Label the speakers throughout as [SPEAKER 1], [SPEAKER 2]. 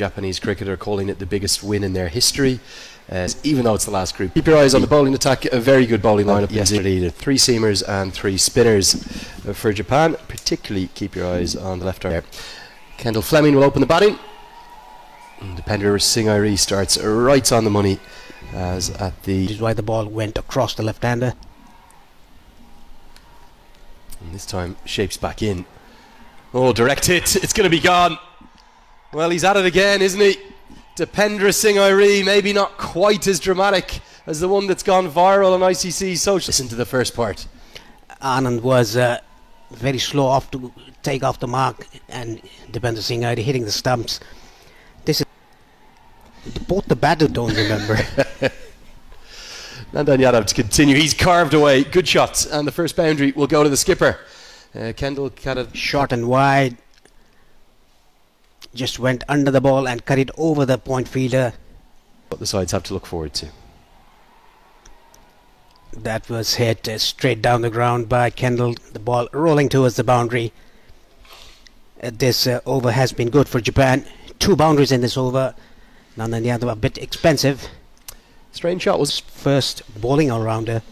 [SPEAKER 1] Japanese cricketer, calling it the biggest win in their history, even though it's the last group. Keep your eyes on the bowling attack. A very good bowling lineup yesterday. 3 seamers and 3 spinners for Japan. Particularly keep your eyes on the left arm there. Kendall Fleming will open the batting. Depender Singh starts right on the money, as at the...
[SPEAKER 2] This is why the ball went across the left-hander.
[SPEAKER 1] And this time shapes back in. Oh, direct hit. It's going to be gone. Well, he's at it again, isn't he? Depender Singh, maybe not quite as dramatic as the one that's gone viral on ICC social. Listen to the first part.
[SPEAKER 2] Anand was very slow off to take off the mark, and Depender Singh hitting the stumps. This is both the batters don't remember.
[SPEAKER 1] Nandan Yadav to continue. He's carved away. Good shots, and the first boundary will go to the skipper. Kendall cut it
[SPEAKER 2] short and wide. Just went under the ball and cut it over the point fielder.
[SPEAKER 1] What the sides have to look forward to.
[SPEAKER 2] That was hit straight down the ground by Kendall. The ball rolling towards the boundary. This over has been good for Japan. 2 boundaries in this over. Nandan Yadav a bit expensive.
[SPEAKER 1] Strange shot was
[SPEAKER 2] first bowling all-rounder.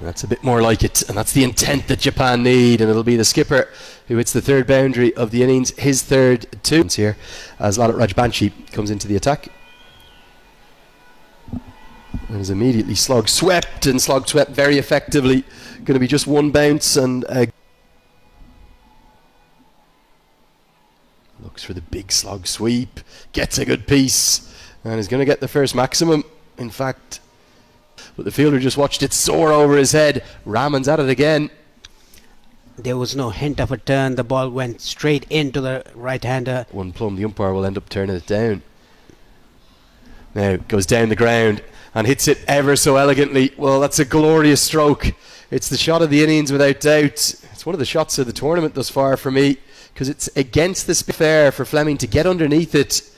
[SPEAKER 1] That's a bit more like it, and that's the intent that Japan need, and it'll be the skipper who hits the 3rd boundary of the innings, his 3rd 2 here, as Lalit Rajbanshi comes into the attack. And is immediately slog swept very effectively. Going to be just 1 bounce, and looks for the big slog sweep, gets a good piece, and is going to get the first maximum, in fact. But the fielder just watched it soar over his head. Raman's at it again.
[SPEAKER 2] There was no hint of a turn. The ball went straight into the right-hander.
[SPEAKER 1] 1 plumb. The umpire will end up turning it down. Now it goes down the ground and hits it ever so elegantly. Well, that's a glorious stroke. It's the shot of the innings without doubt. It's one of the shots of the tournament thus far for me, because it's against the spin there for Fleming to get underneath it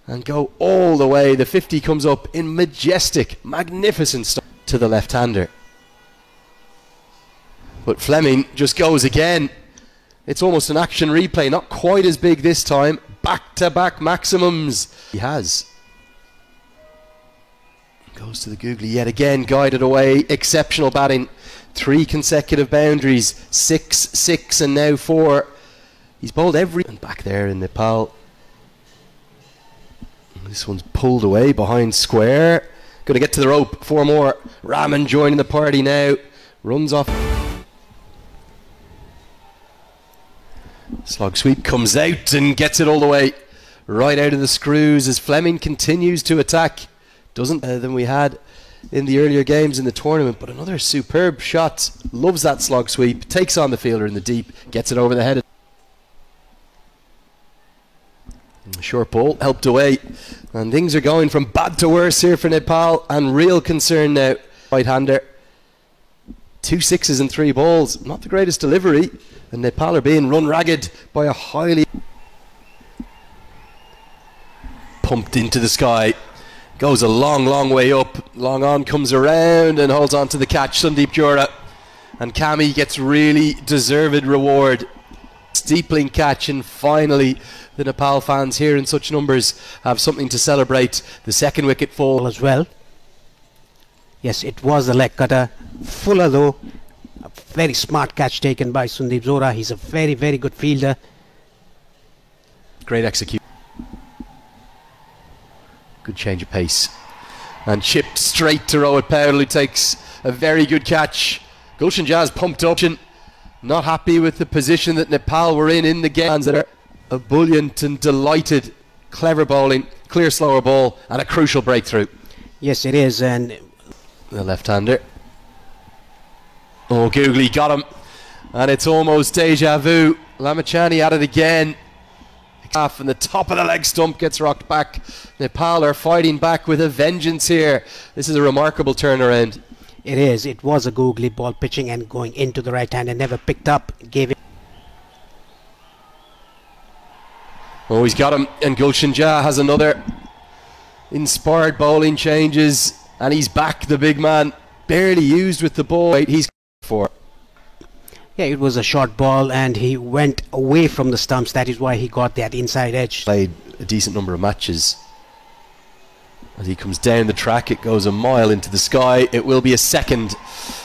[SPEAKER 1] and go all the way. The 50 comes up in majestic, magnificent style to the left-hander. But Fleming just goes again. It's almost an action replay, not quite as big this time. Back-to-back maximums. He has. Goes to the googly yet again, guided away. Exceptional batting. 3 consecutive boundaries. 6, 6 and now 4. He's bowled every... And back there in Nepal. This one's pulled away behind square. Going to get to the rope. 4 more. Raman joining the party now. Runs off. Slog sweep comes out and gets it all the way right out of the screws as Fleming continues to attack. Doesn't than we had in the earlier games in the tournament, but another superb shot. Loves that slog sweep. Takes on the fielder in the deep. Gets it over the head. Short ball helped away, and things are going from bad to worse here for Nepal, and real concern now. Right-hander, 2 6s and 3 balls, not the greatest delivery, and Nepal are being run ragged by a highly pumped into the sky. Goes a long way up. Long on comes around and holds on to the catch. Sandeep Jura, and Kami gets really deserved reward. Steepling catch, and finally the Nepal fans here in such numbers have something to celebrate. The 2nd wicket fall
[SPEAKER 2] as well. Yes, it was a leg cutter. Fuller though. A very smart catch taken by Sandeep Jura. He's a very good fielder.
[SPEAKER 1] Great execution. Good change of pace. And chipped straight to Rohit Powell, who takes a very good catch. Gulshan Jazz pumped up. Not happy with the position that Nepal were in the game. That are ebullient and delighted. Clever bowling, clear slower ball, and a crucial breakthrough.
[SPEAKER 2] Yes, it is. And
[SPEAKER 1] the left-hander. Oh, Googly got him. And it's almost deja vu. Lamachani at it again. And the top of the leg stump gets rocked back. Nepal are fighting back with a vengeance here. This is a remarkable turnaround.
[SPEAKER 2] It is. It was a googly ball pitching and going into the right hand and never picked up. Gave it.
[SPEAKER 1] Oh, he's got him. And Gulshan Jha has another. Inspired bowling changes. And he's back, the big man. Barely used with the ball. He's for.
[SPEAKER 2] Yeah, it was a short ball and he went away from the stumps. That is why he got that inside edge.
[SPEAKER 1] Played a decent number of matches. As he comes down the track, it goes a mile into the sky. It will be a second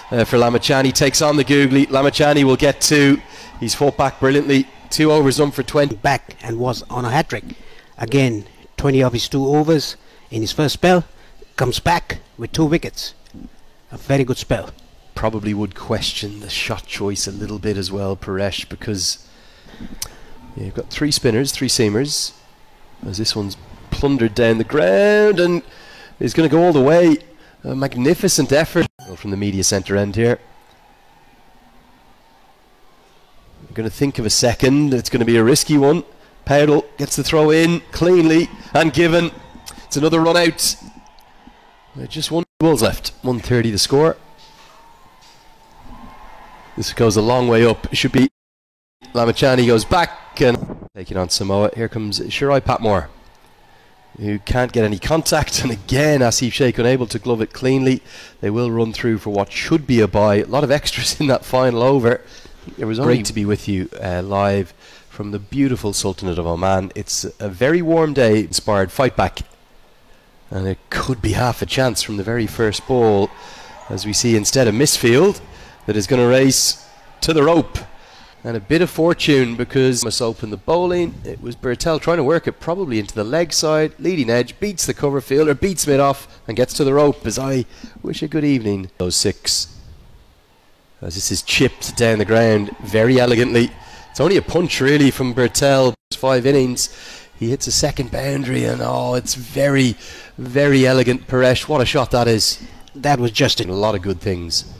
[SPEAKER 1] for Lamachani. Takes on the googly. Lamachani will get two. He's fought back brilliantly. 2 overs done for 20.
[SPEAKER 2] Back and was on a hat-trick. Again, 20 of his 2 overs in his first spell. Comes back with 2 wickets. A very good spell.
[SPEAKER 1] Probably would question the shot choice a little bit as well, Paresh, because you've got 3 spinners, 3 seamers. As this one's plundered down the ground and is going to go all the way. A magnificent effort from the media centre end here. I'm going to think of a second. It's going to be a risky one. Powdell gets the throw in cleanly and given. It's another run out. Just 1 balls left. 130 the score. This goes a long way up. It should be Lamachani goes back and taking on Samoa. Here comes Shirai Patmore, who can't get any contact, and again Asif Sheikh unable to glove it cleanly. They will run through for what should be a bye. A lot of extras in that final over. It was great to be with you live from the beautiful Sultanate of Oman. It's a very warm day. Inspired fight back, and it could be half a chance from the very first ball, as we see instead a misfield that is going to race to the rope. And a bit of fortune, because must open the bowling. It was Bertel trying to work it probably into the leg side, leading edge, beats the cover fielder, beats mid off and gets to the rope. As I wish a good evening. Those 6. As this is chipped down the ground very elegantly. It's only a punch really from Bertel. 5 innings. He hits a second boundary and it's very, very elegant. Paresh, what a shot that is.
[SPEAKER 2] That was just
[SPEAKER 1] a lot of good things.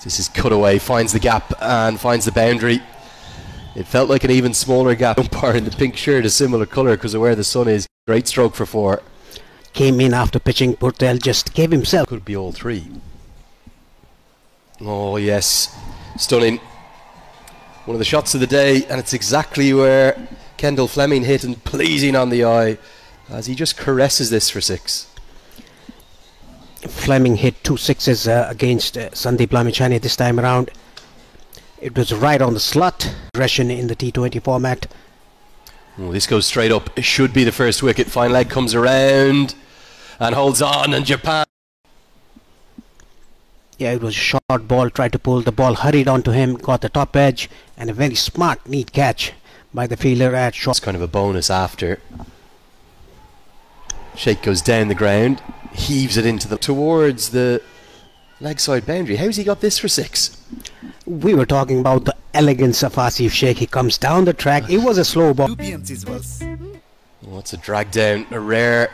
[SPEAKER 1] This is cut away, finds the gap and finds the boundary. It felt like an even smaller gap. Umpire in the pink shirt, a similar colour because of where the sun is. Great stroke for 4.
[SPEAKER 2] Came in after pitching. Bertel just gave himself.
[SPEAKER 1] Could be all 3. Oh yes, stunning. One of the shots of the day, and it's exactly where Kendall Fleming hit, and pleasing on the eye as he just caresses this for 6.
[SPEAKER 2] Fleming hit 2 sixes against Sandeep Lamachani this time around. It was right on the slot. Aggression in the T20 format.
[SPEAKER 1] Oh, this goes straight up. It should be the first wicket. Fine leg comes around and holds on, and Japan.
[SPEAKER 2] Yeah, it was a short ball. Tried to pull the ball, hurried onto him, got the top edge, and a very smart, neat catch by the fielder at short.
[SPEAKER 1] It's kind of a bonus after. Sheikh goes down the ground, heaves it into towards the leg side boundary. How's he got this for 6?
[SPEAKER 2] We were talking about the elegance of Asif Sheikh. He comes down the track. It was a slow ball.
[SPEAKER 1] Oh, it's a drag down, a rare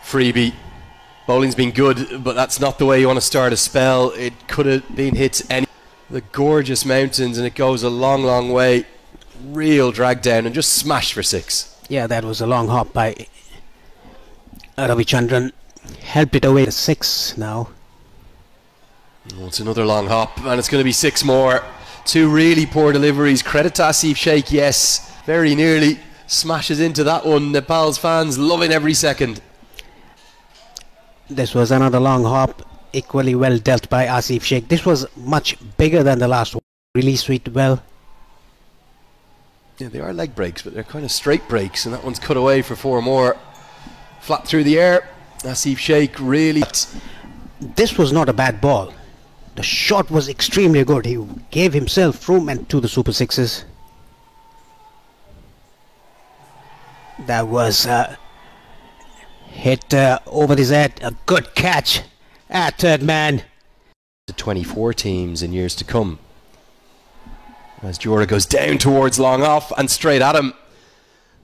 [SPEAKER 1] freebie. Bowling's been good, but that's not the way you want to start a spell. It could have been hit any. The gorgeous mountains, and it goes a long, long way. Real drag down and just smashed for 6.
[SPEAKER 2] Yeah, that was a long hop by Ravichandran. Helped it away to 6 now.
[SPEAKER 1] Oh, it's another long hop, and it's going to be 6 more. 2 really poor deliveries. Credit to Asif Sheikh, yes. Very nearly smashes into that one. Nepal's fans loving every second.
[SPEAKER 2] This was another long hop, equally well dealt by Asif Sheikh. This was much bigger than the last one. Really sweet well.
[SPEAKER 1] Yeah, they are leg breaks, but they're kind of straight breaks, and that one's cut away for 4 more. Flat through the air. Asif Sheikh really.
[SPEAKER 2] This was not a bad ball. The shot was extremely good. He gave himself room and to the super 6s. That was hit over his head. A good catch at third man.
[SPEAKER 1] The 24 teams in years to come. As Jura goes down towards long off and straight at him.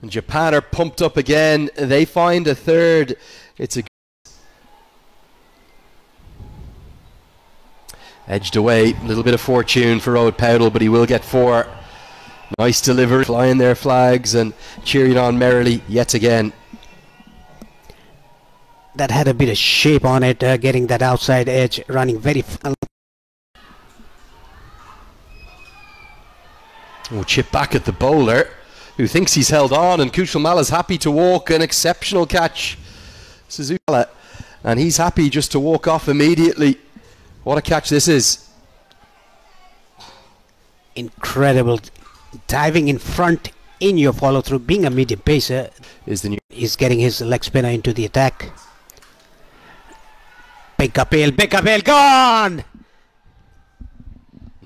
[SPEAKER 1] And Japan are pumped up again. They find a third. It's a edged away. A little bit of fortune for Rohit Powdell, but he will get 4. Nice delivery. Flying their flags and cheering on merrily yet again.
[SPEAKER 2] That had a bit of shape on it, getting that outside edge, running very.
[SPEAKER 1] Oh, chip back at the bowler, who thinks he's held on, and Kushal is happy to walk. An exceptional catch, Suzuki, and he's happy just to walk off immediately. What a catch this is.
[SPEAKER 2] incredible. Diving in front in your follow through, being a medium pacer, he's getting his leg spinner into the attack. Big appeal, gone!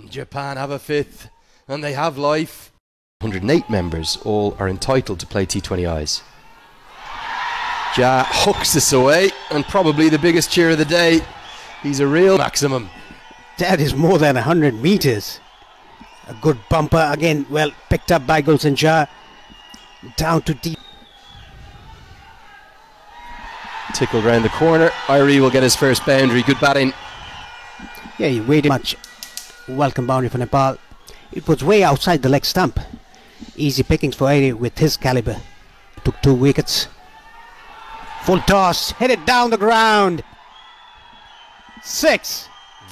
[SPEAKER 1] Japan have a fifth, and they have life. 108 members all are entitled to play T20Is. Ja hooks this away, and probably the biggest cheer of the day. He's a real maximum.
[SPEAKER 2] That is more than 100 meters. A good bumper again, well picked up by Gulshan Jha. Down to deep.
[SPEAKER 1] Tickled round the corner. Irie will get his first boundary. Good batting.
[SPEAKER 2] Yeah, he waited much. Welcome boundary for Nepal. It was way outside the leg stump. Easy pickings for Irie with his caliber. Took 2 wickets. Full toss, hit it down the ground. 6.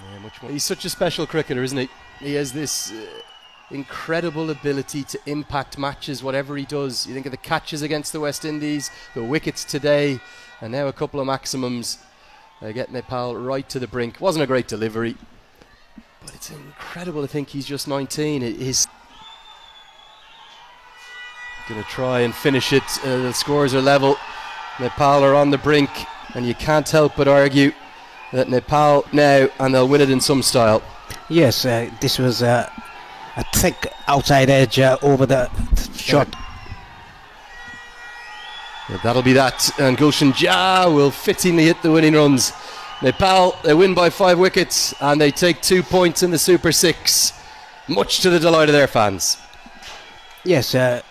[SPEAKER 1] Yeah, much more. He's such a special cricketer, isn't he? He has this incredible ability to impact matches, whatever he does. You think of the catches against the West Indies, the wickets today, and now a couple of maximums. Get Nepal right to the brink. Wasn't a great delivery, but it's incredible to think he's just 19. He's going to try and finish it. The scores are level. Nepal are on the brink, and you can't help but argue that Nepal now, and they'll win it in some style.
[SPEAKER 2] Yes, this was a thick outside edge over the shot.
[SPEAKER 1] Yeah, that'll be that, and Gulshan Jha will fittingly hit the winning runs. Nepal, they win by 5 wickets, and they take 2 points in the Super 6, much to the delight of their fans.
[SPEAKER 2] Yes, at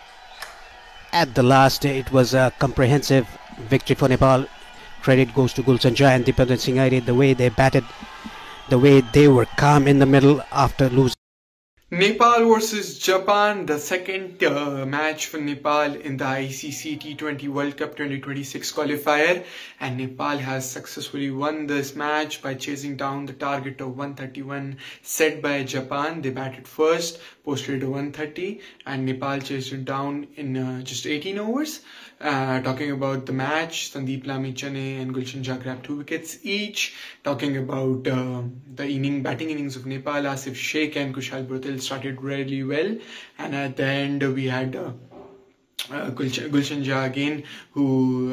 [SPEAKER 2] the last, it was a comprehensive victory for Nepal. Credit goes to Gulshan Jha and Dipander Singh Irie, the way they batted, the way they were calm in the middle after losing.
[SPEAKER 3] Nepal versus Japan, the second match for Nepal in the ICC T20 World Cup 2026 qualifier, and Nepal has successfully won this match by chasing down the target of 131 set by Japan. They batted first, posted a 130, and Nepal chased it down in just 18 overs. Talking about the match, Sandeep Lamichhane and Gulshan Jha grabbed 2 wickets each. Talking about the batting innings of Nepal, Asif Sheikh and Kushal Brutal started really well, and at the end we had Gulshan Jha again, who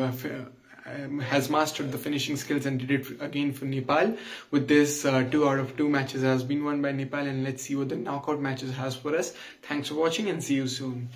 [SPEAKER 3] has mastered the finishing skills and did it again for Nepal. With this, 2 out of 2 matches has been won by Nepal, and let's see what the knockout matches has for us. Thanks for watching and see you soon.